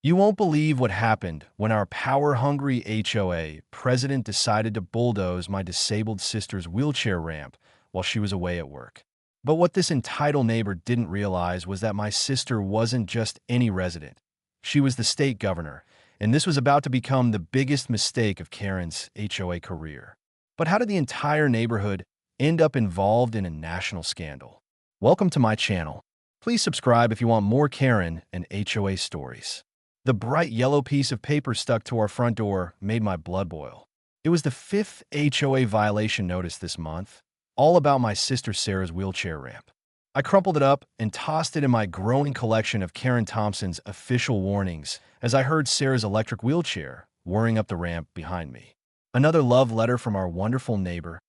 You won't believe what happened when our power-hungry HOA president decided to bulldoze my disabled sister's wheelchair ramp while she was away at work. But what this entitled neighbor didn't realize was that my sister wasn't just any resident. She was the state governor, and this was about to become the biggest mistake of Karen's HOA career. But how did the entire neighborhood end up involved in a national scandal? Welcome to my channel. Please subscribe if you want more Karen and HOA stories. The bright yellow piece of paper stuck to our front door made my blood boil. It was the fifth HOA violation notice this month, all about my sister Sarah's wheelchair ramp. I crumpled it up and tossed it in my growing collection of Karen Thompson's official warnings as I heard Sarah's electric wheelchair whirring up the ramp behind me. Another love letter from our wonderful neighbor,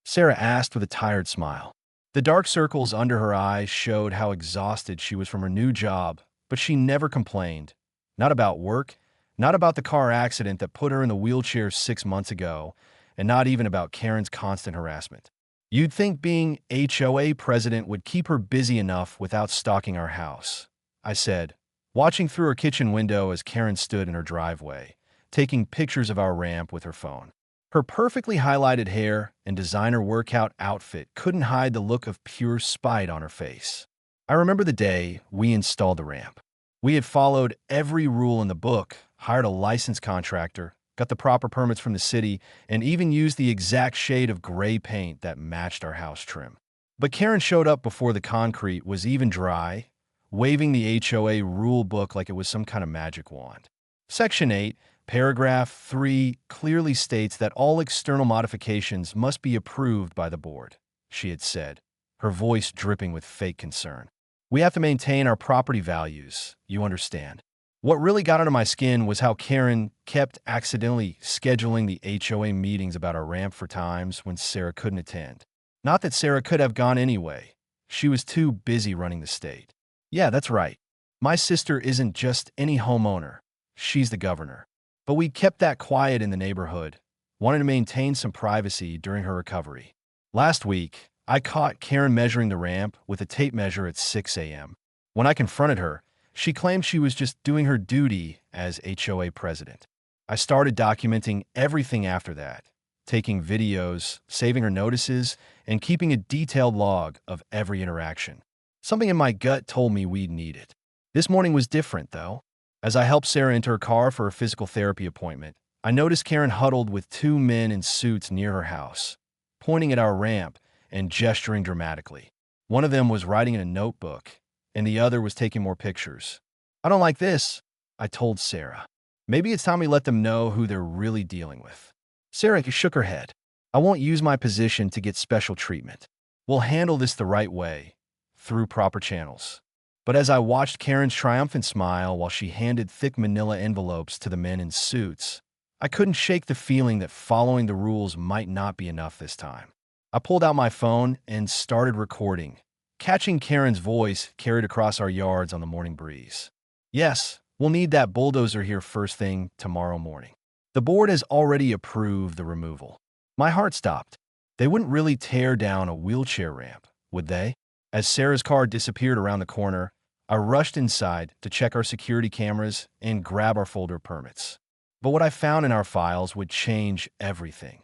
Sarah asked with a tired smile. The dark circles under her eyes showed how exhausted she was from her new job, but she never complained. Not about work, not about the car accident that put her in the wheelchair 6 months ago, and not even about Karen's constant harassment. You'd think being HOA president would keep her busy enough without stalking our house, I said, watching through her kitchen window as Karen stood in her driveway, taking pictures of our ramp with her phone. Her perfectly highlighted hair and designer workout outfit couldn't hide the look of pure spite on her face. I remember the day we installed the ramp. We had followed every rule in the book, hired a licensed contractor, got the proper permits from the city, and even used the exact shade of gray paint that matched our house trim. But Karen showed up before the concrete was even dry, waving the HOA rule book like it was some kind of magic wand. Section 8, paragraph 3 clearly states that all external modifications must be approved by the board, she had said, her voice dripping with fake concern. We have to maintain our property values, you understand. What really got under my skin was how Karen kept accidentally scheduling the HOA meetings about our ramp for times when Sarah couldn't attend. Not that Sarah could have gone anyway. She was too busy running the state. Yeah, that's right. My sister isn't just any homeowner. She's the governor. But we kept that quiet in the neighborhood, wanting to maintain some privacy during her recovery. Last week, I caught Karen measuring the ramp with a tape measure at 6 a.m. When I confronted her, she claimed she was just doing her duty as HOA president. I started documenting everything after that, taking videos, saving her notices, and keeping a detailed log of every interaction. Something in my gut told me we'd need it. This morning was different, though. As I helped Sarah into her car for a physical therapy appointment, I noticed Karen huddled with 2 men in suits near her house, pointing at our ramp and gesturing dramatically. One of them was writing in a notebook, and the other was taking more pictures. I don't like this, I told Sarah. Maybe it's time we let them know who they're really dealing with. Sarah shook her head. I won't use my position to get special treatment. We'll handle this the right way, through proper channels. But as I watched Karen's triumphant smile while she handed thick manila envelopes to the men in suits, I couldn't shake the feeling that following the rules might not be enough this time. I pulled out my phone and started recording, catching Karen's voice carried across our yards on the morning breeze. Yes, we'll need that bulldozer here first thing tomorrow morning. The board has already approved the removal. My heart stopped. They wouldn't really tear down a wheelchair ramp, would they? As Sarah's car disappeared around the corner, I rushed inside to check our security cameras and grab our folder of permits. But what I found in our files would change everything.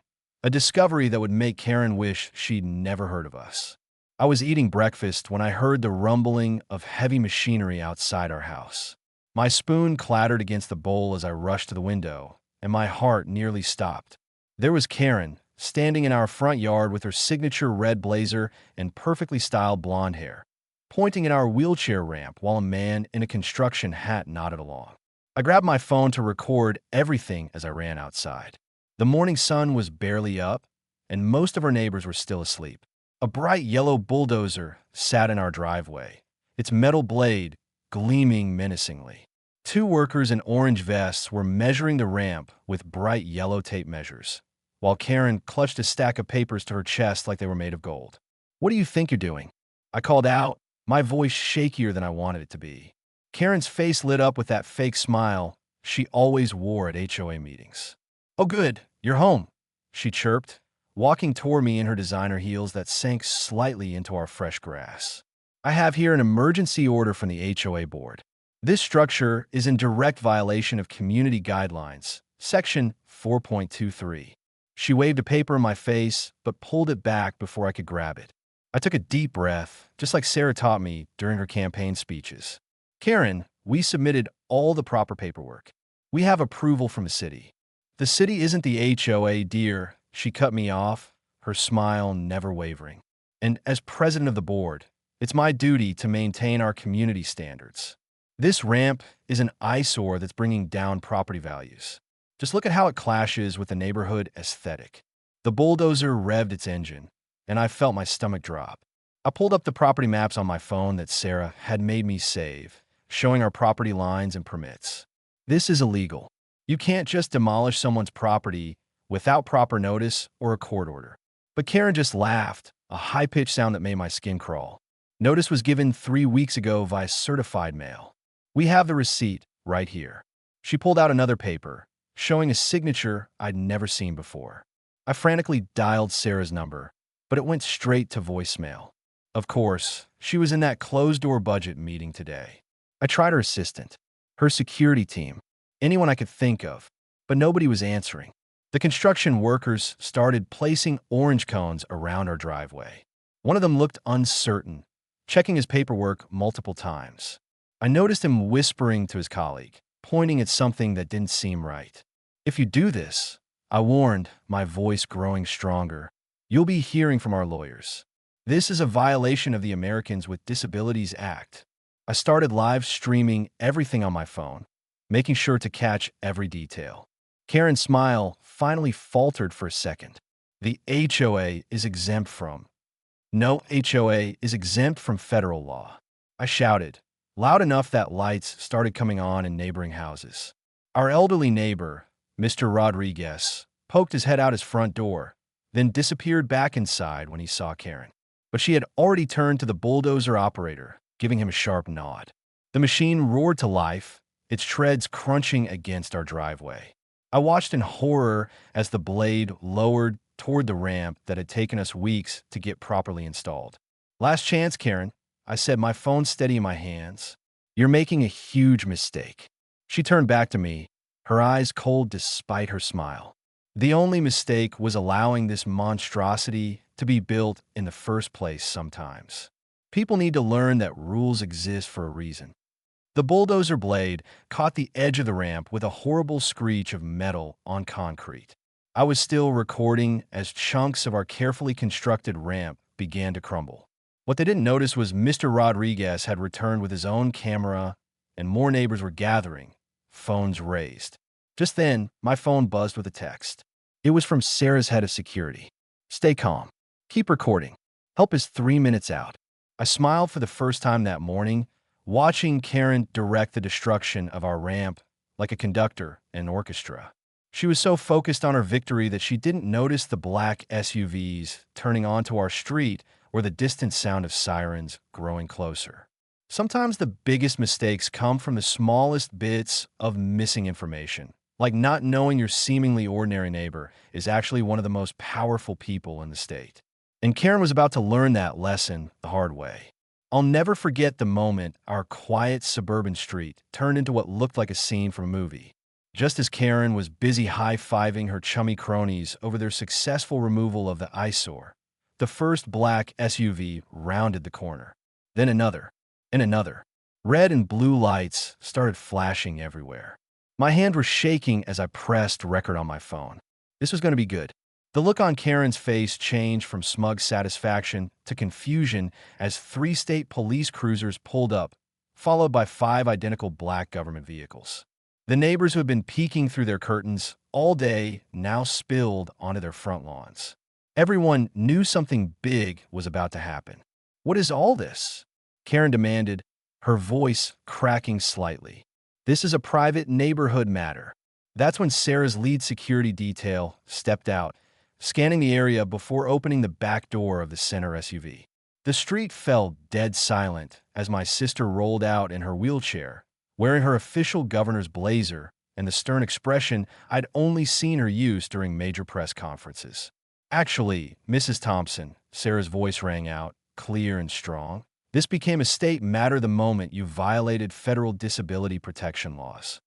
A discovery that would make Karen wish she'd never heard of us. I was eating breakfast when I heard the rumbling of heavy machinery outside our house. My spoon clattered against the bowl as I rushed to the window, and my heart nearly stopped. There was Karen, standing in our front yard with her signature red blazer and perfectly styled blonde hair, pointing at our wheelchair ramp while a man in a construction hat nodded along. I grabbed my phone to record everything as I ran outside. The morning sun was barely up, and most of our neighbors were still asleep. A bright yellow bulldozer sat in our driveway, its metal blade gleaming menacingly. 2 workers in orange vests were measuring the ramp with bright yellow tape measures, while Karen clutched a stack of papers to her chest like they were made of gold. "What do you think you're doing?" I called out, my voice shakier than I wanted it to be. Karen's face lit up with that fake smile she always wore at HOA meetings. "Oh good, you're home," she chirped, walking toward me in her designer heels that sank slightly into our fresh grass. "I have here an emergency order from the HOA board. This structure is in direct violation of community guidelines, Section 4.23. She waved a paper in my face, but pulled it back before I could grab it. I took a deep breath, just like Sarah taught me during her campaign speeches. Karen, we submitted all the proper paperwork. We have approval from the city. The city isn't the HOA, dear. She cut me off, her smile never wavering. And as president of the board, it's my duty to maintain our community standards. This ramp is an eyesore that's bringing down property values. Just look at how it clashes with the neighborhood aesthetic. The bulldozer revved its engine, and I felt my stomach drop. I pulled up the property maps on my phone that Sarah had made me save, showing our property lines and permits. This is illegal. You can't just demolish someone's property without proper notice or a court order. But Karen just laughed, a high-pitched sound that made my skin crawl. Notice was given 3 weeks ago via certified mail. We have the receipt right here. She pulled out another paper, showing a signature I'd never seen before. I frantically dialed Sarah's number, but it went straight to voicemail. Of course, she was in that closed-door budget meeting today. I tried her assistant, her security team, anyone I could think of, but nobody was answering. The construction workers started placing orange cones around our driveway. One of them looked uncertain, checking his paperwork multiple times. I noticed him whispering to his colleague, pointing at something that didn't seem right. If you do this, I warned, my voice growing stronger, you'll be hearing from our lawyers. This is a violation of the Americans with Disabilities Act. I started live streaming everything on my phone, making sure to catch every detail. Karen's smile finally faltered for a second. The HOA is exempt from. No HOA is exempt from federal law. I shouted, loud enough that lights started coming on in neighboring houses. Our elderly neighbor, Mr. Rodriguez, poked his head out his front door, then disappeared back inside when he saw Karen. But she had already turned to the bulldozer operator, giving him a sharp nod. The machine roared to life, its treads crunching against our driveway. I watched in horror as the blade lowered toward the ramp that had taken us weeks to get properly installed. Last chance, Karen, I said, my phone steady in my hands. You're making a huge mistake. She turned back to me, her eyes cold despite her smile. The only mistake was allowing this monstrosity to be built in the first place sometimes. People need to learn that rules exist for a reason. The bulldozer blade caught the edge of the ramp with a horrible screech of metal on concrete. I was still recording as chunks of our carefully constructed ramp began to crumble. What they didn't notice was Mr. Rodriguez had returned with his own camera, and more neighbors were gathering, phones raised. Just then, my phone buzzed with a text. It was from Sarah's head of security. Stay calm. Keep recording. Help is 3 minutes out. I smiled for the first time that morning, watching Karen direct the destruction of our ramp like a conductor in an orchestra. She was so focused on her victory that she didn't notice the black SUVs turning onto our street or the distant sound of sirens growing closer. Sometimes the biggest mistakes come from the smallest bits of missing information, like not knowing your seemingly ordinary neighbor is actually one of the most powerful people in the state. And Karen was about to learn that lesson the hard way. I'll never forget the moment our quiet suburban street turned into what looked like a scene from a movie. Just as Karen was busy high-fiving her chummy cronies over their successful removal of the eyesore, the first black SUV rounded the corner. Then another, and another. Red and blue lights started flashing everywhere. My hand was shaking as I pressed record on my phone. This was going to be good. The look on Karen's face changed from smug satisfaction to confusion as 3 state police cruisers pulled up, followed by 5 identical black government vehicles. The neighbors who had been peeking through their curtains all day now spilled onto their front lawns. Everyone knew something big was about to happen. What is all this? Karen demanded, her voice cracking slightly. This is a private neighborhood matter. That's when Sarah's lead security detail stepped out, scanning the area before opening the back door of the center SUV. The street fell dead silent as my sister rolled out in her wheelchair, wearing her official governor's blazer and the stern expression I'd only seen her use during major press conferences. Actually, Mrs. Thompson, Sarah's voice rang out, clear and strong, This became a state matter the moment you violated federal disability protection laws.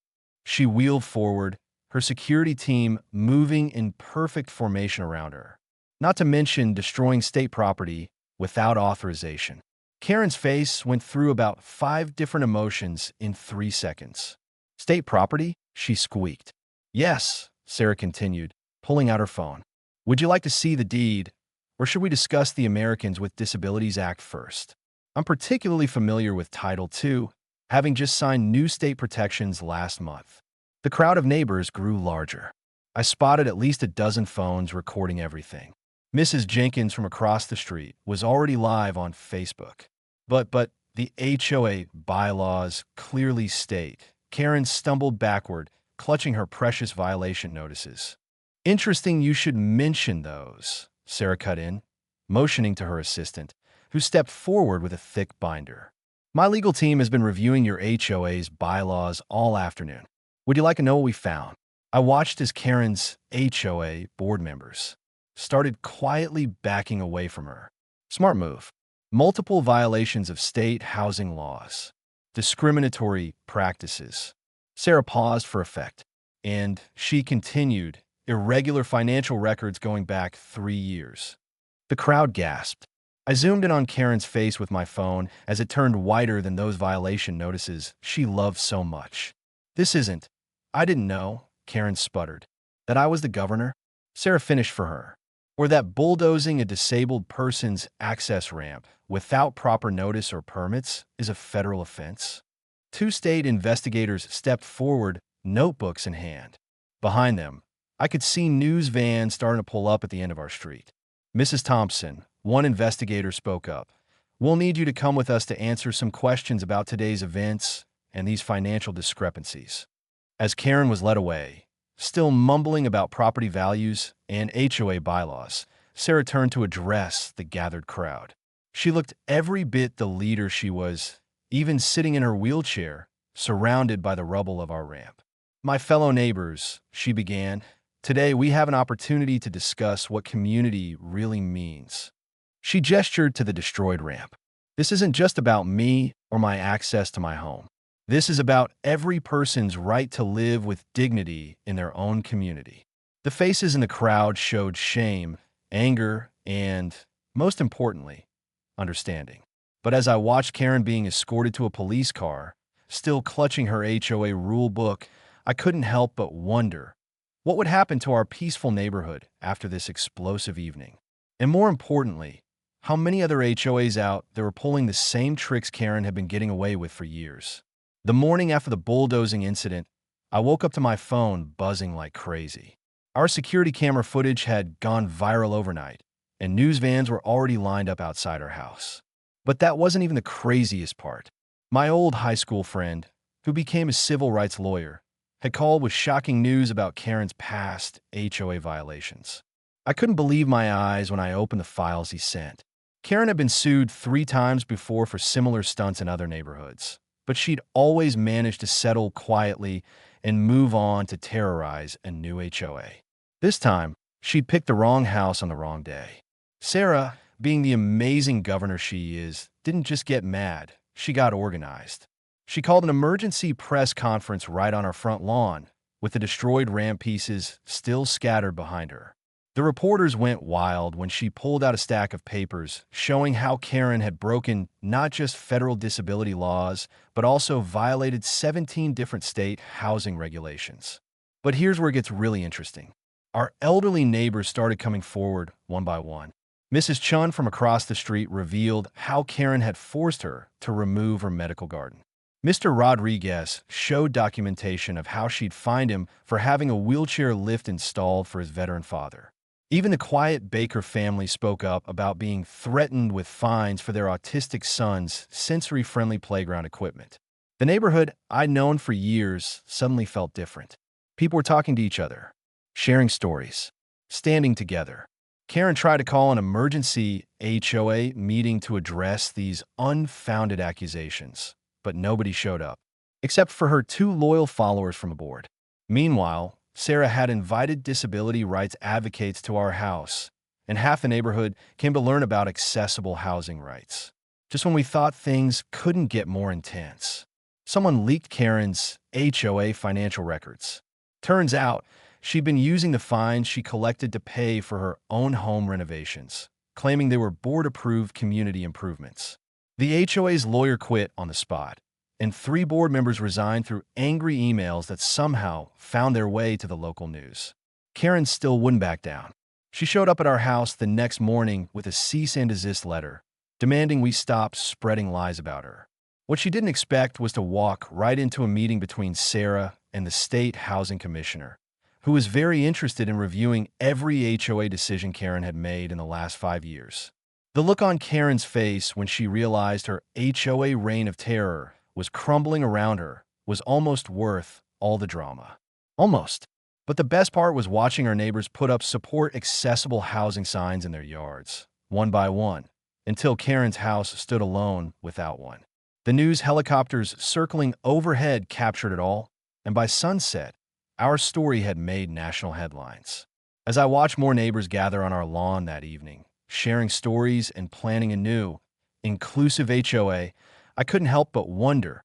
She wheeled forward, her security team moving in perfect formation around her, not to mention destroying state property without authorization. Karen's face went through about 5 different emotions in 3 seconds. State property? She squeaked. Yes, Sarah continued, pulling out her phone. Would you like to see the deed, or should we discuss the Americans with Disabilities Act first? I'm particularly familiar with Title II, having just signed new state protections last month. The crowd of neighbors grew larger. I spotted at least a dozen phones recording everything. Mrs. Jenkins from across the street was already live on Facebook. But the HOA bylaws clearly state. Karen stumbled backward, clutching her precious violation notices. Interesting you should mention those, Sarah cut in, motioning to her assistant, who stepped forward with a thick binder. My legal team has been reviewing your HOA's bylaws all afternoon. Would you like to know what we found? I watched as Karen's HOA board members started quietly backing away from her. Smart move. Multiple violations of state housing laws. Discriminatory practices. Sarah paused for effect, and she continued, irregular financial records going back 3 years. The crowd gasped. I zoomed in on Karen's face with my phone as it turned whiter than those violation notices she loved so much. I didn't know, Karen sputtered, that I was the governor. Sarah finished for her. Or that bulldozing a disabled person's access ramp without proper notice or permits is a federal offense. 2 state investigators stepped forward, notebooks in hand. Behind them, I could see news vans starting to pull up at the end of our street. Mrs. Thompson, one investigator, spoke up. We'll need you to come with us to answer some questions about today's events and these financial discrepancies. As Karen was led away, still mumbling about property values and HOA bylaws, Sarah turned to address the gathered crowd. She looked every bit the leader she was, even sitting in her wheelchair, surrounded by the rubble of our ramp. My fellow neighbors, she began, today we have an opportunity to discuss what community really means. She gestured to the destroyed ramp. This isn't just about me or my access to my home. This is about every person's right to live with dignity in their own community. The faces in the crowd showed shame, anger, and, most importantly, understanding. But as I watched Karen being escorted to a police car, still clutching her HOA rule book, I couldn't help but wonder what would happen to our peaceful neighborhood after this explosive evening. And more importantly, how many other HOAs out there were pulling the same tricks Karen had been getting away with for years. The morning after the bulldozing incident, I woke up to my phone buzzing like crazy. Our security camera footage had gone viral overnight, and news vans were already lined up outside our house. But that wasn't even the craziest part. My old high school friend, who became a civil rights lawyer, had called with shocking news about Karen's past HOA violations. I couldn't believe my eyes when I opened the files he sent. Karen had been sued 3 times before for similar stunts in other neighborhoods, but she'd always managed to settle quietly and move on to terrorize a new HOA. This time, she'd picked the wrong house on the wrong day. Sarah, being the amazing governor she is, didn't just get mad, she got organized. She called an emergency press conference right on our front lawn, with the destroyed ramp pieces still scattered behind her. The reporters went wild when she pulled out a stack of papers showing how Karen had broken not just federal disability laws, but also violated 17 different state housing regulations. But here's where it gets really interesting. Our elderly neighbors started coming forward one by one. Mrs. Chun from across the street revealed how Karen had forced her to remove her medical garden. Mr. Rodriguez showed documentation of how she'd fined him for having a wheelchair lift installed for his veteran father. Even the quiet Baker family spoke up about being threatened with fines for their autistic son's sensory-friendly playground equipment. The neighborhood I'd known for years suddenly felt different. People were talking to each other, sharing stories, standing together. Karen tried to call an emergency HOA meeting to address these unfounded accusations, but nobody showed up, except for her 2 loyal followers from aboard. Meanwhile, Sarah had invited disability rights advocates to our house, and half the neighborhood came to learn about accessible housing rights. just when we thought things couldn't get more intense. Someone leaked Karen's HOA financial records. Turns out, she'd been using the fines she collected to pay for her own home renovations, claiming they were board-approved community improvements. The HOA's lawyer quit on the spot, and 3 board members resigned through angry emails that somehow found their way to the local news. Karen still wouldn't back down. She showed up at our house the next morning with a cease and desist letter, demanding we stop spreading lies about her. What she didn't expect was to walk right into a meeting between Sarah and the state housing commissioner, who was very interested in reviewing every HOA decision Karen had made in the last 5 years. The look on Karen's face when she realized her HOA reign of terror was crumbling around her was almost worth all the drama. Almost. But the best part was watching our neighbors put up support-accessible housing signs in their yards, one by one, until Karen's house stood alone without one. The news helicopters circling overhead captured it all, and by sunset, our story had made national headlines. As I watched more neighbors gather on our lawn that evening, sharing stories and planning a new, inclusive HOA, I couldn't help but wonder,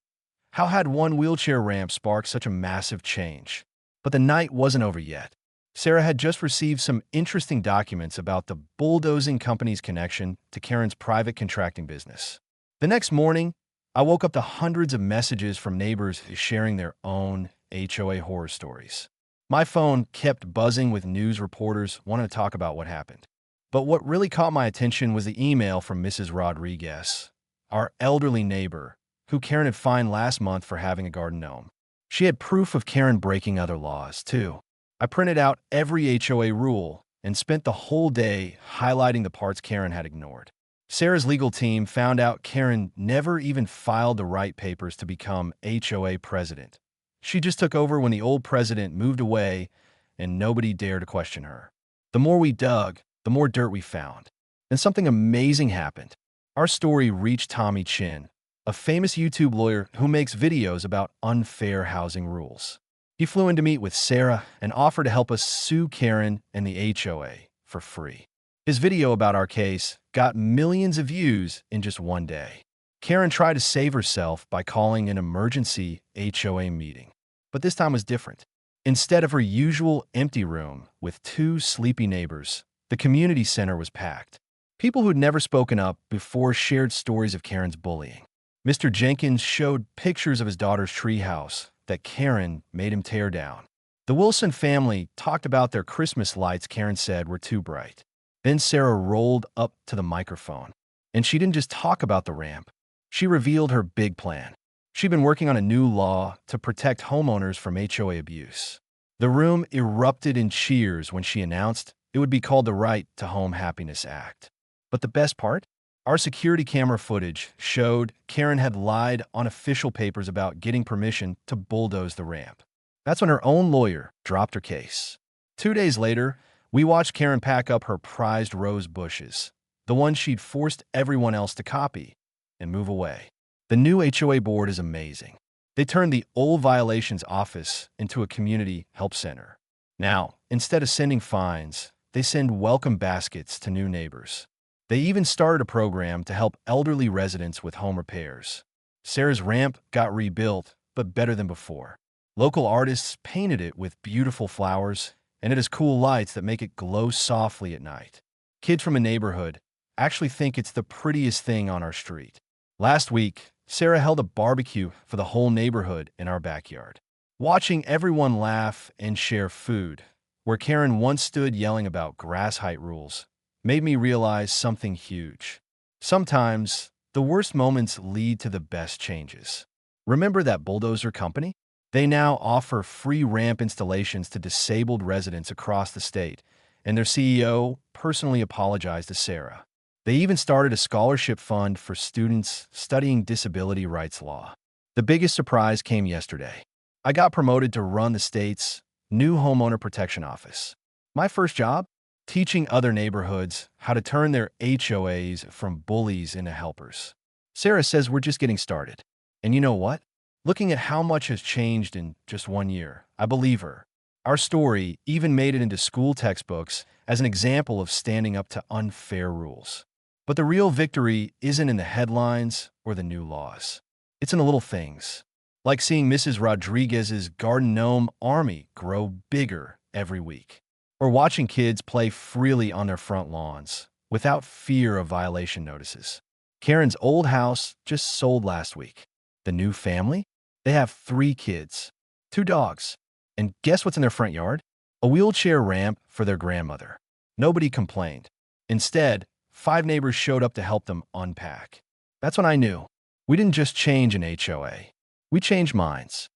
how had one wheelchair ramp sparked such a massive change? But the night wasn't over yet. Sarah had just received some interesting documents about the bulldozing company's connection to Karen's private contracting business. The next morning, I woke up to hundreds of messages from neighbors sharing their own HOA horror stories. My phone kept buzzing with news reporters wanting to talk about what happened. But what really caught my attention was the email from Mrs. Rodriguez, our elderly neighbor, who Karen had fined last month for having a garden gnome. She had proof of Karen breaking other laws, too. I printed out every HOA rule and spent the whole day highlighting the parts Karen had ignored. Sarah's legal team found out Karen never even filed the right papers to become HOA president. She just took over when the old president moved away, and nobody dared to question her. The more we dug, the more dirt we found. And something amazing happened. Our story reached Tommy Chin, a famous YouTube lawyer who makes videos about unfair housing rules. He flew in to meet with Sarah and offered to help us sue Karen and the HOA for free. His video about our case got millions of views in just one day. Karen tried to save herself by calling an emergency HOA meeting. But this time was different. Instead of her usual empty room with 2 sleepy neighbors, the community center was packed. People who'd never spoken up before shared stories of Karen's bullying. Mr. Jenkins showed pictures of his daughter's treehouse that Karen made him tear down. The Wilson family talked about their Christmas lights Karen said were too bright. Then Sarah rolled up to the microphone, and she didn't just talk about the ramp. She revealed her big plan. She'd been working on a new law to protect homeowners from HOA abuse. The room erupted in cheers when she announced it would be called the Right to Home Happiness Act. But the best part? Our security camera footage showed Karen had lied on official papers about getting permission to bulldoze the ramp. That's when her own lawyer dropped her case. 2 days later, we watched Karen pack up her prized rose bushes, the ones she'd forced everyone else to copy, and move away. The new HOA board is amazing. They turned the old violations office into a community help center. Now, instead of sending fines, they send welcome baskets to new neighbors. They even started a program to help elderly residents with home repairs. Sarah's ramp got rebuilt, but better than before. Local artists painted it with beautiful flowers, and it has cool lights that make it glow softly at night. Kids from a neighborhood actually think it's the prettiest thing on our street. Last week, Sarah held a barbecue for the whole neighborhood in our backyard. Watching everyone laugh and share food, where Karen once stood yelling about grass height rules, made me realize something huge. Sometimes, the worst moments lead to the best changes. Remember that bulldozer company? They now offer free ramp installations to disabled residents across the state, and their CEO personally apologized to Sarah. They even started a scholarship fund for students studying disability rights law. The biggest surprise came yesterday. I got promoted to run the state's new homeowner protection office. My first job? Teaching other neighborhoods how to turn their HOAs from bullies into helpers. Sarah says we're just getting started. And you know what? Looking at how much has changed in just 1 year, I believe her. Our story even made it into school textbooks as an example of standing up to unfair rules. But the real victory isn't in the headlines or the new laws. It's in the little things, like seeing Mrs. Rodriguez's garden gnome army grow bigger every week, or watching kids play freely on their front lawns without fear of violation notices. Karen's old house just sold last week. The new family? They have 3 kids, 2 dogs, and guess what's in their front yard? A wheelchair ramp for their grandmother. Nobody complained. Instead, 5 neighbors showed up to help them unpack. That's when I knew. We didn't just change an HOA. We changed minds.